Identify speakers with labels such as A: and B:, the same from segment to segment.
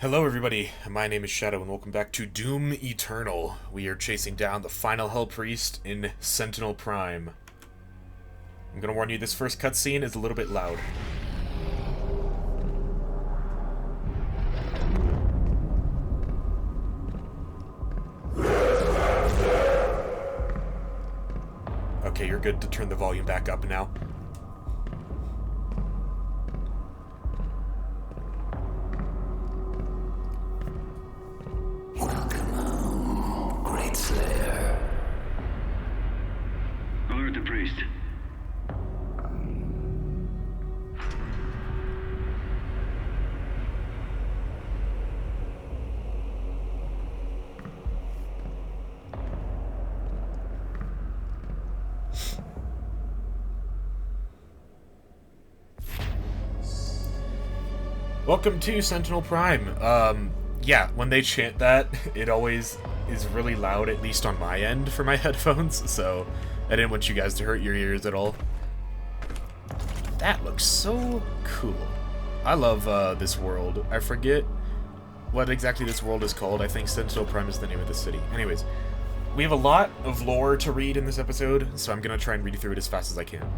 A: Hello everybody, my name is Shadow and welcome back to Doom Eternal. We are chasing down the final Hell Priest in Sentinel Prime. I'm gonna warn you, this first cutscene is a little bit loud. Okay, you're good to turn the volume back up now.
B: Alert the priest.
A: Welcome to Sentinel Prime. Yeah, when they chant that, it always is really loud, at least on my end for my headphones, so I didn't want you guys to hurt your ears at all. That looks so cool. I love this world. I forget what exactly this world is called. I think Sentinel Prime is the name of the city. Anyways, we have a lot of lore to read in this episode, so I'm going to try and read through it as fast as I can.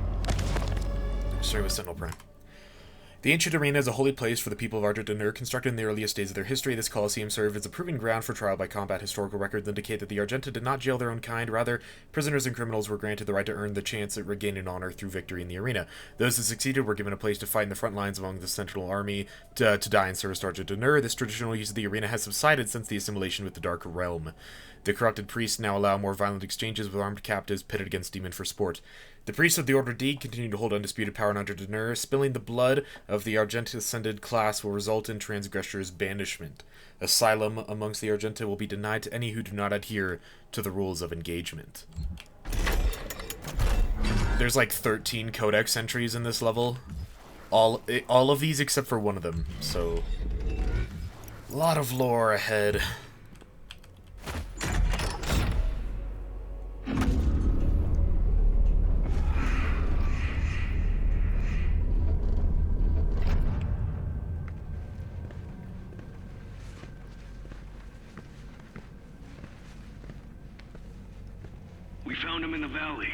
A: Starting with Sentinel Prime. The ancient arena is a holy place for the people of Argent. Constructed in the earliest days of their history, this Colosseum served as a proving ground for trial by combat. Historical records indicate that the Argenta did not jail their own kind. Rather, prisoners and criminals were granted the right to earn the chance at regaining honor through victory in the arena. Those that succeeded were given a place to fight in the front lines among the Sentinel army to die in service to Argent. This traditional use of the arena has subsided since the assimilation with the Dark Realm. The corrupted priests now allow more violent exchanges with armed captives pitted against demon for sport. The priests of the Order D continue to hold undisputed power in Argent. Spilling the blood of the Argent-ascended class will result in transgressors' banishment. Asylum amongst the Argenta will be denied to any who do not adhere to the rules of engagement. There's like 13 codex entries in this level. All of these except for one of them, so a lot of lore ahead.
B: We found him in the valley,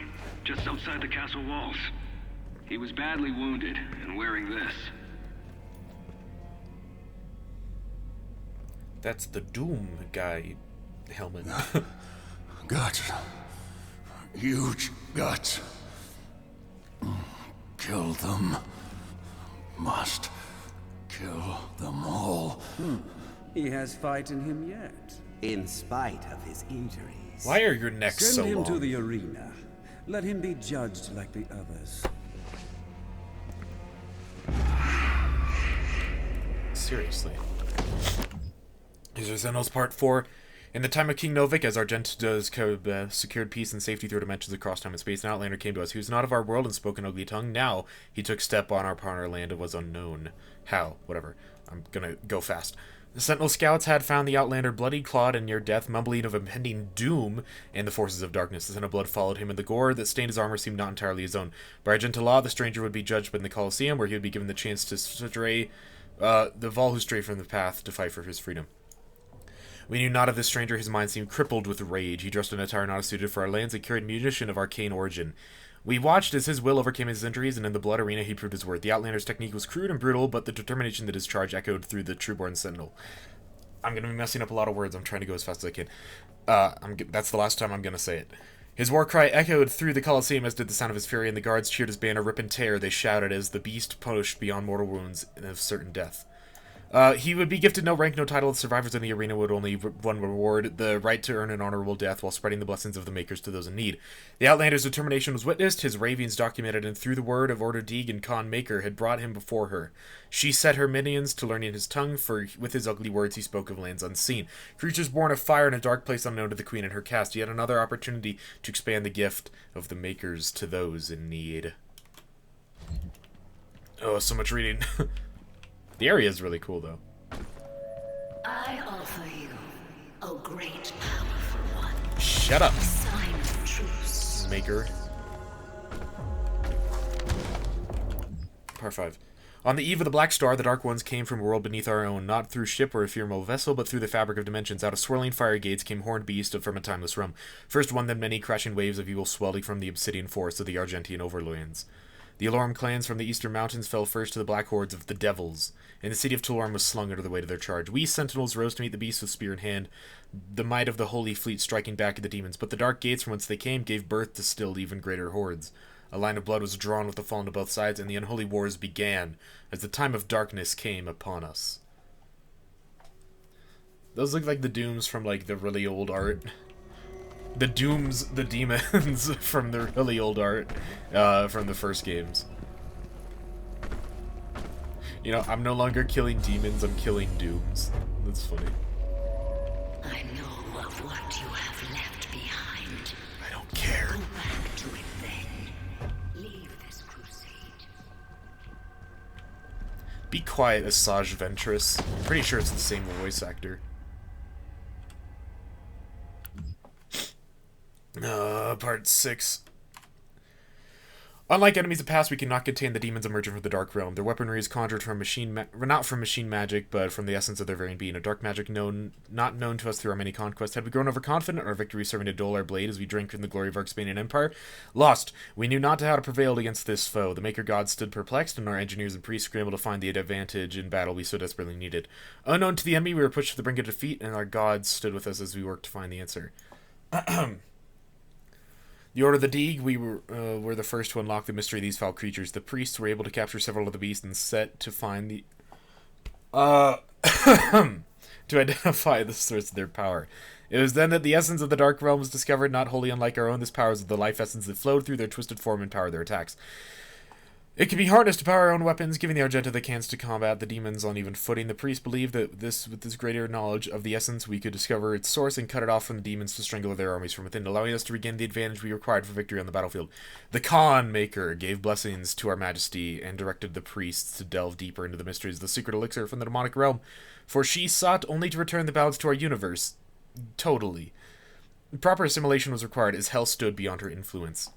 B: just outside the castle walls. He was badly wounded and wearing this.
A: That's the Doom guy helmet.
C: Guts. Huge guts. Kill them. Must kill them all.
D: He has fight in him yet.
E: In spite of his injuries.
A: Why are your necks so
D: Send him
A: long?
D: to the arena. Let him be judged like the others.
A: Seriously. These are Xenos Part 4. In the time of King Novik, as Argenta secured peace and safety through dimensions across time and space, an Outlander came to us. He was not of our world and spoke an ugly tongue. Now, he took step on our land and was unknown. How? Whatever. I'm gonna go fast. The Sentinel Scouts had found the Outlander bloody clawed and near death, mumbling of impending doom and the forces of darkness. The scent of blood followed him, and the gore that stained his armor seemed not entirely his own. By Argenta law, the stranger would be judged in the Colosseum, where he would be given the chance to stray, the Vol who strayed from the path to fight for his freedom. We knew not of this stranger. His mind seemed crippled with rage. He dressed in attire not suited for our lands and carried munition of arcane origin. We watched as his will overcame his injuries, and in the blood arena he proved his worth. The Outlander's technique was crude and brutal, but the determination that his charge echoed through the trueborn Sentinel. I'm going to be messing up a lot of words. I'm trying to go as fast as I can. That's the last time I'm going to say it. His war cry echoed through the Colosseum, as did the sound of his fury, and the guards cheered his banner rip and tear. They shouted as the beast pushed beyond mortal wounds and of certain death. He would be gifted no rank, no title. The survivors in the arena would only one reward, the right to earn an honorable death while spreading the blessings of the Makers to those in need. The Outlander's determination was witnessed, his ravings documented, and through the word of Order Deeg and Khan Maker had brought him before her. She set her minions to learning his tongue, for with his ugly words he spoke of lands unseen. Creatures born of fire in a dark place unknown to the Queen and her caste. Yet another opportunity to expand the gift of the Makers to those in need. Oh, so much reading. The area is really cool, though.
F: I offer you a great powerful one.
A: Shut up,
F: A sign of truce.
A: Maker. Part 5. On the eve of the Black Star, the Dark Ones came from a world beneath our own, not through ship or ephemeral vessel, but through the fabric of dimensions. Out of swirling fire gates came horned beasts from a timeless realm. First one, then many crashing waves of evil swelling from the obsidian forests of the Argentian overlands. The Alorum clans from the eastern mountains fell first to the black hordes of the Devils, and the city of Talorum was slung under the weight of their charge. We Sentinels rose to meet the beasts with spear in hand, the might of the Holy Fleet striking back at the demons, but the dark gates from whence they came gave birth to still even greater hordes. A line of blood was drawn with the fallen to both sides, and the unholy wars began, as the time of darkness came upon us. Those look like the dooms from, like, the really old art. The demons from the really old art, from the first games. You know, I'm no longer killing demons, I'm killing dooms. That's funny.
F: I know of what you have left behind.
A: I don't care.
F: Go back to it then. Leave this crusade.
A: Be quiet, Asajj Ventress. I'm pretty sure it's the same voice actor. Part 6. Unlike enemies of past, we cannot contain the demons emerging from the Dark Realm. Their weaponry is conjured from not from machine magic, but from the essence of their very being. A dark magic not known to us through our many conquests. Had we grown overconfident, our victory serving to dull our blade as we drank in the glory of our expanding empire? Lost. We knew not how to prevail against this foe. The Maker Gods stood perplexed, and our engineers and priests scrambled to find the advantage in battle we so desperately needed. Unknown to the enemy, we were pushed to the brink of defeat, and our gods stood with us as we worked to find the answer. The Order of the Deeg, we were the first to unlock the mystery of these foul creatures. The priests were able to capture several of the beasts and set to find the... to identify the source of their power. It was then that the essence of the Dark Realm was discovered, not wholly unlike our own. This power is the life essence that flowed through their twisted form and powered their attacks. It can be harnessed to power our own weapons, giving the Argenta the chance to combat the demons on even footing. The priests believed that with this greater knowledge of the essence, we could discover its source and cut it off from the demons to strangle their armies from within, allowing us to regain the advantage we required for victory on the battlefield. The Khan Maker gave blessings to our majesty and directed the priests to delve deeper into the mysteries of the secret elixir from the demonic realm, for she sought only to return the balance to our universe. Totally. Proper assimilation was required as hell stood beyond her influence.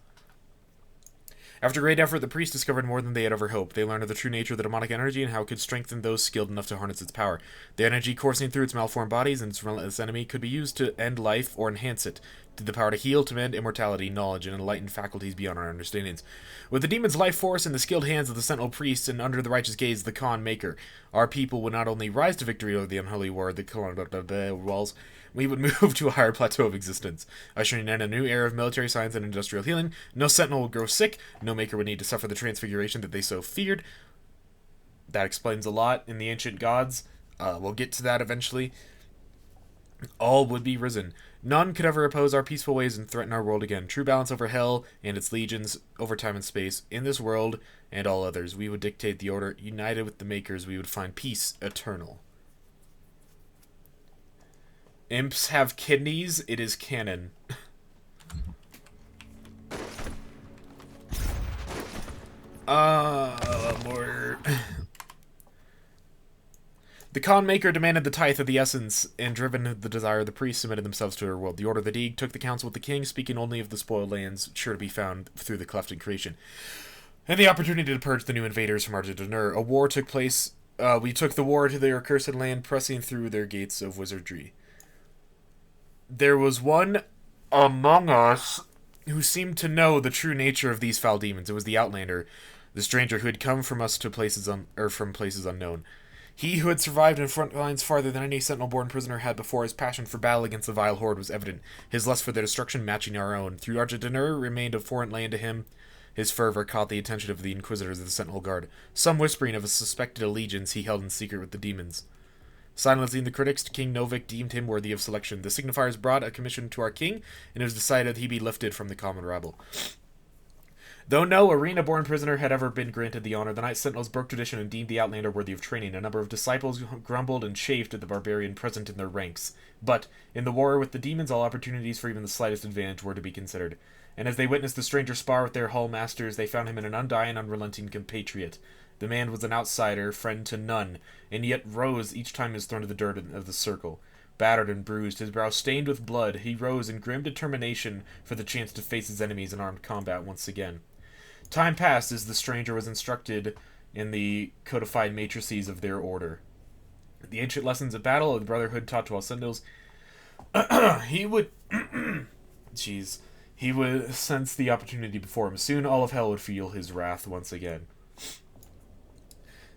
A: After great effort, the priests discovered more than they had ever hoped. They learned of the true nature of the demonic energy and how it could strengthen those skilled enough to harness its power. The energy coursing through its malformed bodies and its relentless enemy could be used to end life or enhance it, to the power to heal, to mend immortality, knowledge, and enlighten faculties beyond our understandings. With the demon's life force in the skilled hands of the Sentinel priests and under the righteous gaze of the Khan Maker, our people would not only rise to victory over the unholy war, the walls, we would move to a higher plateau of existence, ushering in a new era of military science and industrial healing. No Sentinel would grow sick, no Maker would need to suffer the transfiguration that they so feared. That explains a lot in the Ancient Gods. We'll get to that eventually. All would be risen. None could ever oppose our peaceful ways and threaten our world again. True balance over hell and its legions, over time and space, in this world and all others. We would dictate the order. United with the Makers, we would find peace eternal. Imps have kidneys. It is canon. More. The Khan Maker demanded the tithe of the essence, and driven the desire of the priests submitted themselves to her world. The Order of the Deeg took the counsel with the king, speaking only of the spoiled lands sure to be found through the cleft in creation, and the opportunity to purge the new invaders from Argent. A war took place. We took the war to their accursed land, pressing through their gates of wizardry. There was one among us who seemed to know the true nature of these foul demons. It was the Outlander, the stranger who had come from us to places from places unknown. He who had survived in front lines farther than any Sentinel-born prisoner had before. His passion for battle against the vile horde was evident, his lust for their destruction matching our own. Through Argent remained a foreign land to him. His fervor caught the attention of the Inquisitors of the Sentinel Guard, some whispering of a suspected allegiance he held in secret with the demons. Silencing the critics, King Novik deemed him worthy of selection. The signifiers brought a commission to our king, and it was decided he be lifted from the common rabble. Though no arena-born prisoner had ever been granted the honor, the Knight Sentinels broke tradition and deemed the Outlander worthy of training. A number of disciples grumbled and chafed at the barbarian present in their ranks. But, in the war with the demons, all opportunities for even the slightest advantage were to be considered. And as they witnessed the stranger spar with their hall masters, they found him an undying, unrelenting compatriot. The man was an outsider, friend to none, and yet rose each time he was thrown to the dirt of the circle. Battered and bruised, his brow stained with blood, he rose in grim determination for the chance to face his enemies in armed combat once again. Time passed as the stranger was instructed in the codified matrices of their order. The ancient lessons of battle of the Brotherhood taught to all Sentinels, he would... Jeez. He would sense the opportunity before him. Soon all of hell would feel his wrath once again.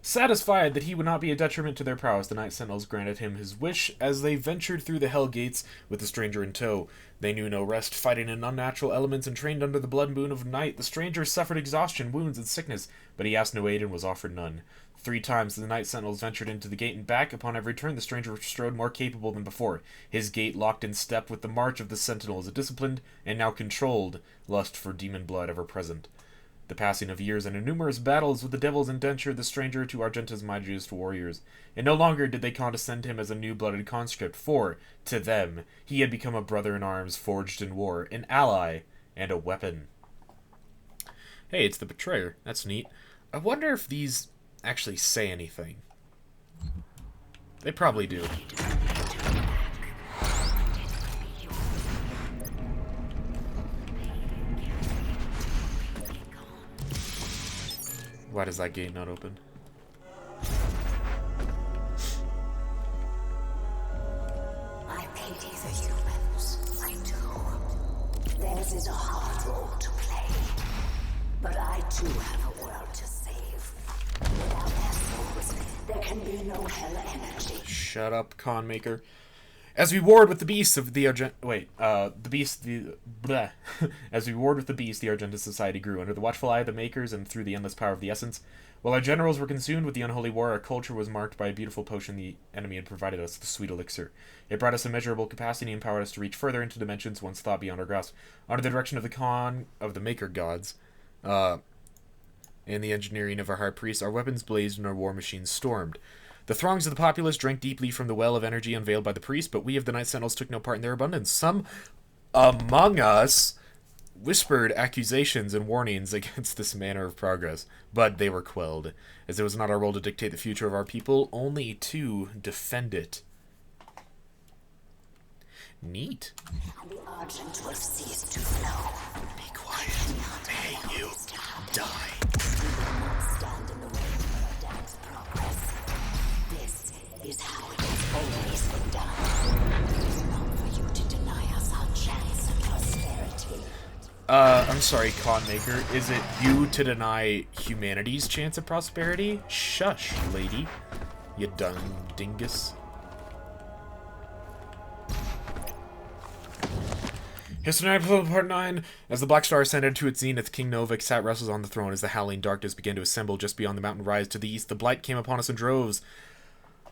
A: Satisfied that he would not be a detriment to their prowess, the Night Sentinels granted him his wish as they ventured through the Hell Gates with the stranger in tow. They knew no rest, fighting in unnatural elements and trained under the blood moon of night. The stranger suffered exhaustion, wounds, and sickness, but he asked no aid and was offered none. 3 times the Night Sentinels ventured into the gate and back. Upon every turn, the stranger strode more capable than before. His gait locked in step with the march of the Sentinels, a disciplined and now controlled lust for demon blood ever present. The passing of years and in numerous battles with the devils indentured the stranger to Argenta's mightiest warriors, and no longer did they condescend him as a new-blooded conscript, for, to them, he had become a brother in arms forged in war, an ally, and a weapon. Hey, it's the Betrayer. That's neat. I wonder if these actually say anything. They probably do. Why does that gate not open?
F: I pity the humans. I do. Theirs is a hard role to play. But I too have a world to save. Without their souls, there can be no hell energy.
A: Shut up, con maker. As we warred with the beasts of the Argent... As we warred with the beasts, the Argenta Society grew under the watchful eye of the Makers and through the endless power of the Essence. While our generals were consumed with the unholy war, our culture was marked by a beautiful potion the enemy had provided us, the sweet elixir. It brought us immeasurable capacity and empowered us to reach further into dimensions once thought beyond our grasp. Under the direction of the Maker gods, and the engineering of our high priests, our weapons blazed and our war machines stormed. The throngs of the populace drank deeply from the well of energy unveiled by the priest, but we of the Night Sentinels took no part in their abundance. Some among us whispered accusations and warnings against this manner of progress, but they were quelled, as it was not our role to dictate the future of our people, only to defend it. Neat.
F: The Argent will cease to flow.
A: Be quiet. May you die.
F: Stand in the way of Dad's progress. This is how it has always been done. Not for you to deny us our chance at prosperity.
A: I'm sorry, con maker. Is it you to deny humanity's chance of prosperity? Shush, lady. You dumb dingus. History 9, Part 9. As the Black Star ascended to its zenith, King Novik sat restless on the throne as the howling darkness began to assemble just beyond the mountain rise to the east. The blight came upon us in droves,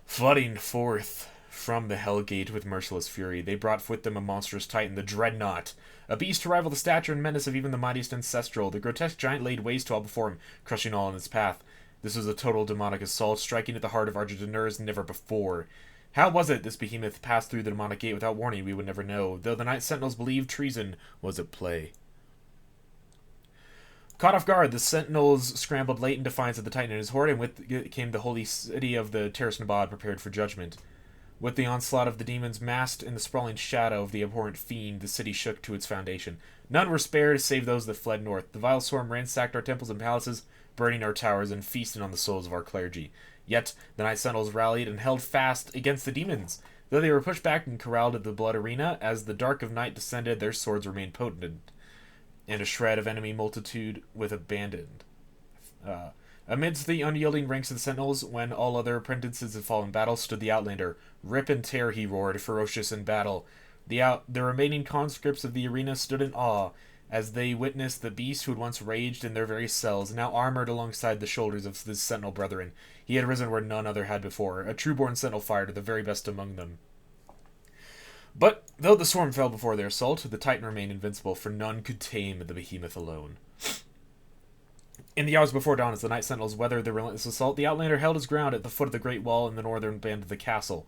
A: flooding forth from the Hell Gate with merciless fury. They brought with them a monstrous titan, the Dreadnought, a beast to rival the stature and menace of even the mightiest ancestral. The grotesque giant laid waste to all before him, crushing all in its path. This was a total demonic assault, striking at the heart of Argentina as never before. How was it this behemoth passed through the demonic gate without warning? We would never know, though the Night Sentinels believed treason was at play. Caught off guard, the Sentinels scrambled late in defiance of the Titan and his horde, and with it came the holy city of the Terrace Nabad, prepared for judgment. With the onslaught of the demons massed in the sprawling shadow of the abhorrent fiend, the city shook to its foundation. None were spared save those that fled north. The vile swarm ransacked our temples and palaces, burning our towers and feasting on the souls of our clergy. Yet the Night Sentinels rallied and held fast against the demons. Though they were pushed back and corralled at the blood arena, as the dark of night descended, their swords remained potent, and a shred of enemy multitude with abandoned. Amidst the unyielding ranks of the Sentinels, when all other apprentices had fallen in battle, stood the Outlander. Rip and tear, he roared, ferocious in battle. The remaining conscripts of the arena stood in awe, as they witnessed the beast who had once raged in their very cells, now armored alongside the shoulders of his Sentinel brethren. He had risen where none other had before, a true-born Sentinel fighter, the very best among them. But, though the swarm fell before their assault, the Titan remained invincible, for none could tame the behemoth alone. In the hours before dawn, as the Night Sentinels weathered the relentless assault, the Outlander held his ground at the foot of the Great Wall in the northern band of the castle.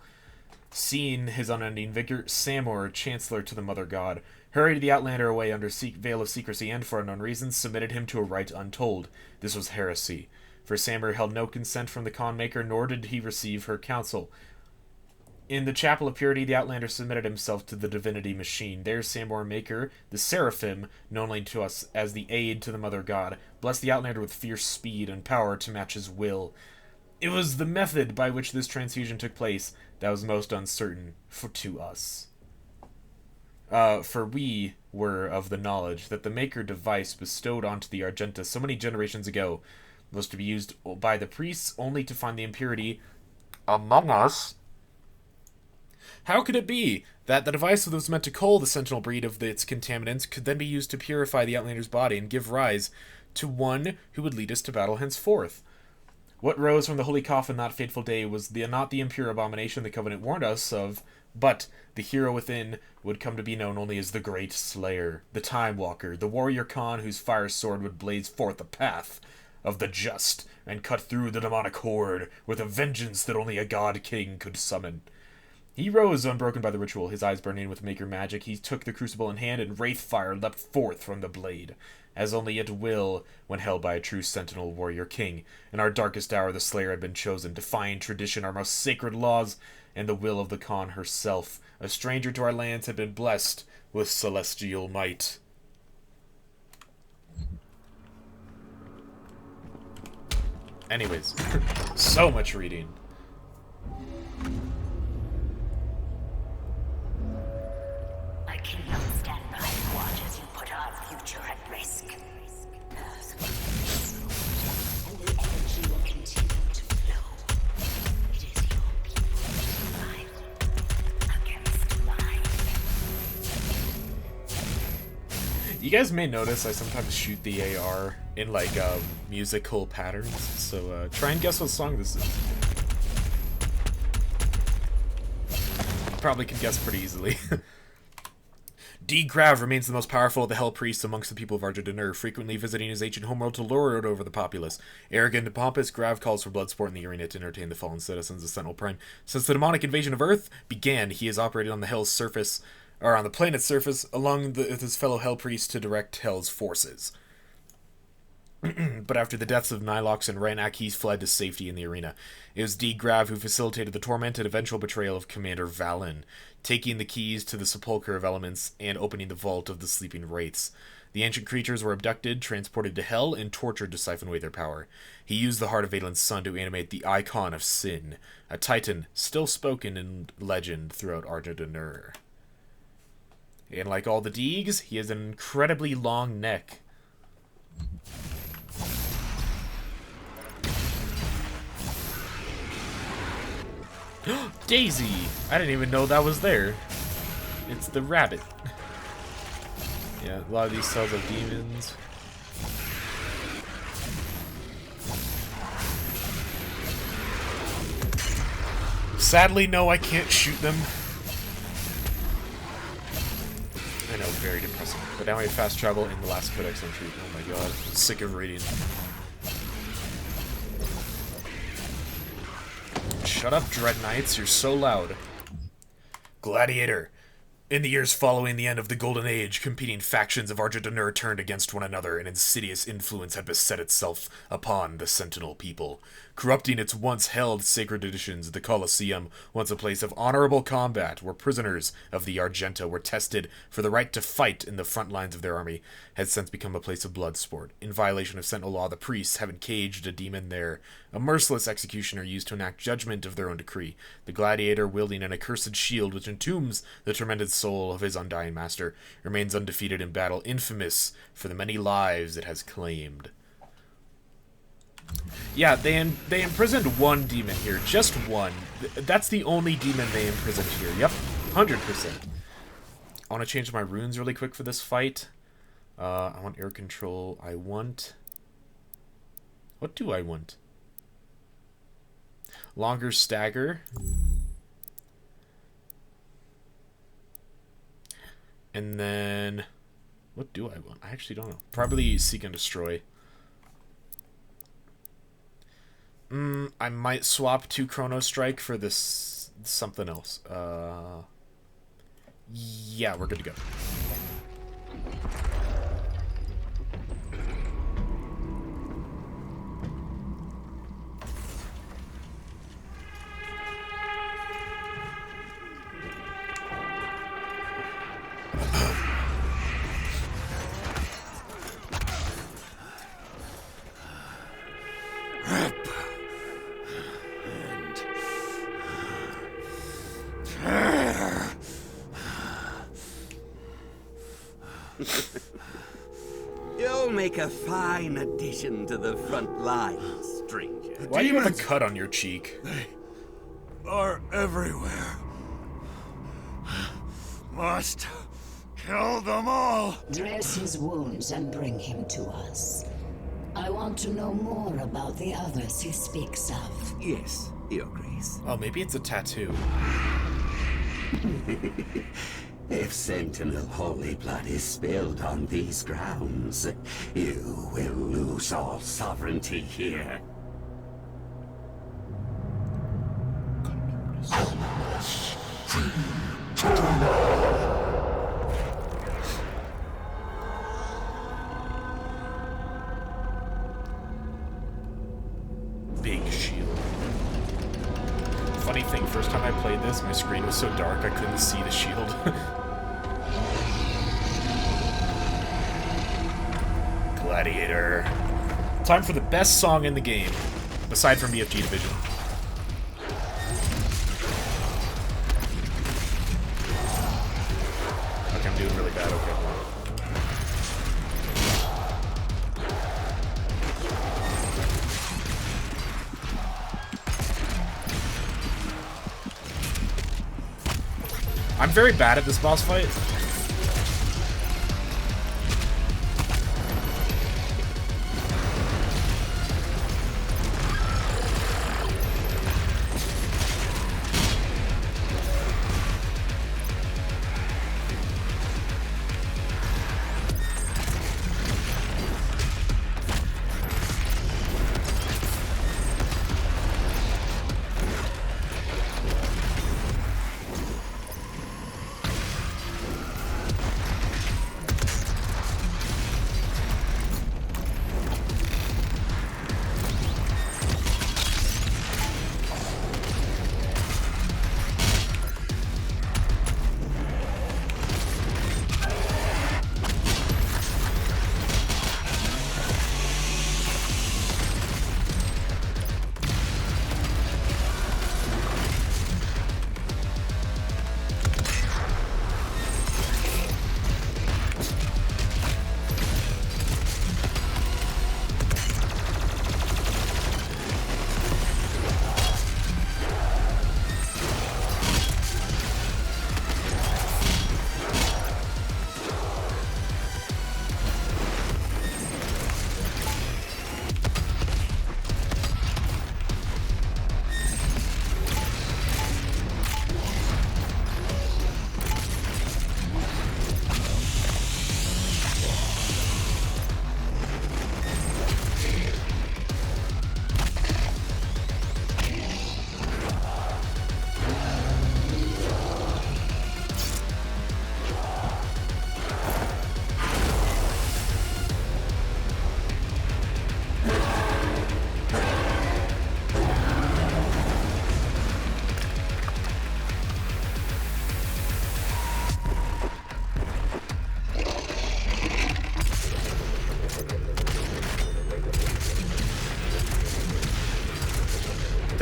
A: Seeing his unending vigor, Samor, Chancellor to the Mother God, hurried the Outlander away under veil of secrecy and, for unknown reasons, submitted him to a rite untold. This was heresy, for Samor held no consent from the con maker, nor did he receive her counsel. In the Chapel of Purity, the Outlander submitted himself to the divinity machine. There, Samor Maker, the Seraphim, known only to us as the aid to the Mother God, blessed the Outlander with fierce speed and power to match his will. It was the method by which this transfusion took place that was most uncertain to us. For we were of the knowledge that the Maker device bestowed onto the Argenta so many generations ago was to be used by the priests only to find the impurity among us. How could it be that the device that was meant to cull the Sentinel breed of its contaminants could then be used to purify the Outlander's body and give rise to one who would lead us to battle henceforth? What rose from the holy coffin that fateful day was not the impure abomination the Covenant warned us of, but the hero within would come to be known only as the Great Slayer, the Time Walker, the warrior Khan whose fire sword would blaze forth the path of the just and cut through the demonic horde with a vengeance that only a god king could summon. He rose unbroken by the ritual, his eyes burning with Maker magic. He took the crucible in hand, and wraith fire leapt forth from the blade, as only it will when held by a true Sentinel warrior king. In our darkest hour the Slayer had been chosen, defying tradition, our most sacred laws, and the will of the Khan herself. A stranger to our lands had been blessed with celestial might. Anyways, so much reading.
F: I cannot stand by and watch as you put our future at risk. And the energy will continue to flow. It is your people's fight against mine.
A: You guys may notice I sometimes shoot the AR in, like, musical patterns, so try and guess what song this is. You probably can guess pretty easily. D. Grav remains the most powerful of the Hell Priests amongst the people of Arjun, frequently visiting his ancient homeworld to lord over the populace. Arrogant and pompous, Grav calls for blood sport in the arena to entertain the fallen citizens of Sentinel Prime. Since the demonic invasion of Earth began, he has operated on the Hell's surface, or on the planet's surface, along with his fellow Hell Priests to direct Hell's forces. But after the deaths of Nilox and Raynak, he fled to safety in the arena. It was D. Grav who facilitated the torment and eventual betrayal of Commander Valen, taking the keys to the sepulchre of elements and opening the vault of the sleeping wraiths. The ancient creatures were abducted, transported to Hell, and tortured to siphon away their power. He used the heart of Valen's son to animate the Icon of Sin, a titan still spoken in legend throughout Arjun. And like all the Deegs, he has an incredibly long neck. Daisy! I didn't even know that was there. It's the rabbit. Yeah, a lot of these cells have demons. Sadly, no, I can't shoot them. I know, very depressing. But now we have fast travel in the last codex entry. Oh my god, I'm sick of reading. Shut up, Dread Knights, you're so loud. Gladiator. In the years following the end of the Golden Age, competing factions of Arjun turned against one another, and insidious influence had beset itself upon the Sentinel people, corrupting its once held sacred traditions. The Colosseum, once a place of honorable combat, where prisoners of the Argenta were tested for the right to fight in the front lines of their army, has since become a place of blood sport. In violation of Sentinel law, the priests have encaged a demon there. A merciless executioner used to enact judgment of their own decree. The gladiator, wielding an accursed shield which entombs the tormented soul of his undying master, remains undefeated in battle, infamous for the many lives it has claimed. Yeah, they imprisoned one demon here. Just one. That's the only demon they imprisoned here. Yep, 100%. I want to change my runes really quick for this fight. I want air control. I want... What do I want? Longer stagger. And then... What do I want? I actually don't know. Probably seek and destroy. I might swap to Chrono Strike for this something else. Yeah, we're good to go.
E: You'll make a fine addition to the front line, stranger.
A: Why do you have a
C: Demons.
A: cut on your cheek?
C: Are everywhere. Must kill them all.
F: Dress his wounds and bring him to us. I want to know more about the others he speaks of.
E: Yes, Your Grace.
A: Oh, maybe it's a tattoo.
E: If Sentinel holy blood is spilled on these grounds, you will lose all sovereignty here.
A: Big shield. Funny thing, first time I played this, my screen was so dark I couldn't see the shield. Gladiator. Time for the best song in the game, aside from BFG Division. Okay, I'm doing really bad, okay. I'm very bad at this boss fight.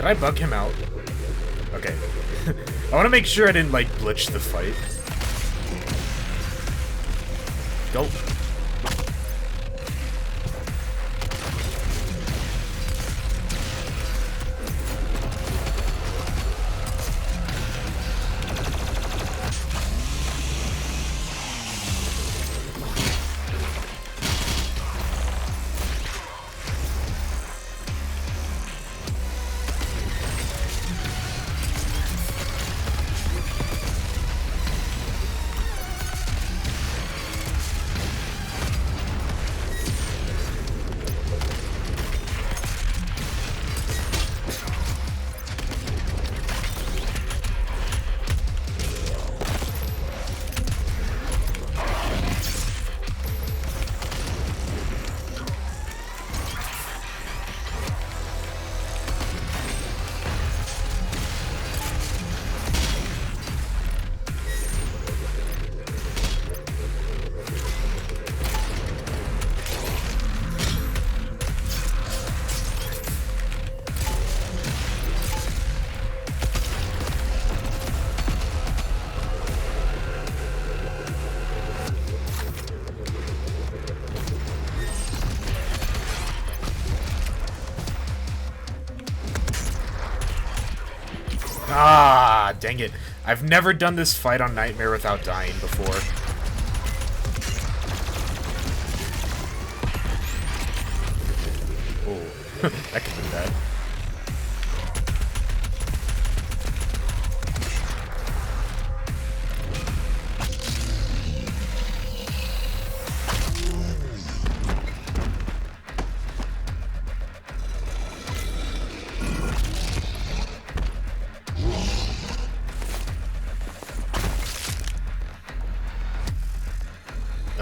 A: Did I bug him out? Okay. I want to make sure I didn't, like, glitch the fight. Go. Ah, dang it. I've never done this fight on Nightmare without dying before. Oh, that could be bad.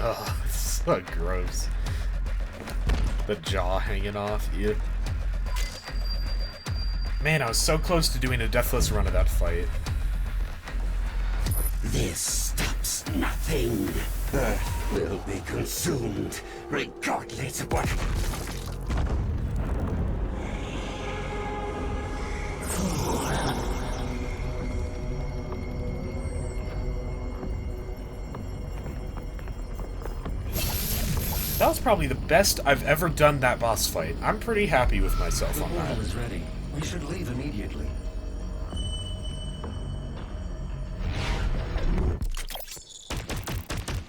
A: Ugh, so gross. The jaw hanging off, ew. Man, I was so close to doing a deathless run of that fight.
E: This stops nothing. Earth will be consumed, regardless of what...
A: That was probably the best I've ever done that boss fight. I'm pretty happy with myself on that.
D: portal is ready. We should leave immediately.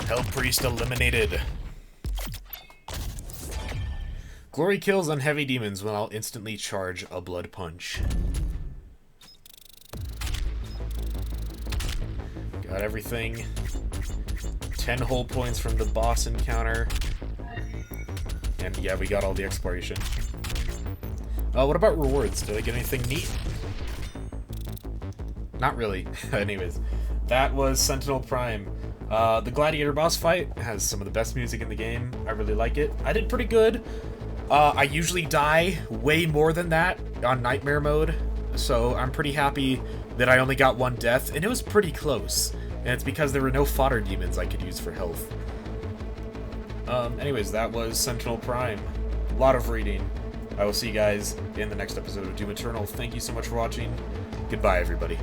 A: Hell Priest eliminated. Glory kills on heavy demons when I'll instantly charge a blood punch. Got everything. 10 whole points from the boss encounter. And yeah, we got all the exploration. What about rewards? Did I get anything neat? Not really. Anyways, that was Sentinel Prime. The Gladiator boss fight has some of the best music in the game. I really like it. I did pretty good. I usually die way more than that on Nightmare mode, so I'm pretty happy that I only got one death, and it was pretty close. And it's because there were no fodder demons I could use for health. Anyways, that was Sentinel Prime. A lot of reading. I will see you guys in the next episode of Doom Eternal. Thank you so much for watching. Goodbye, everybody.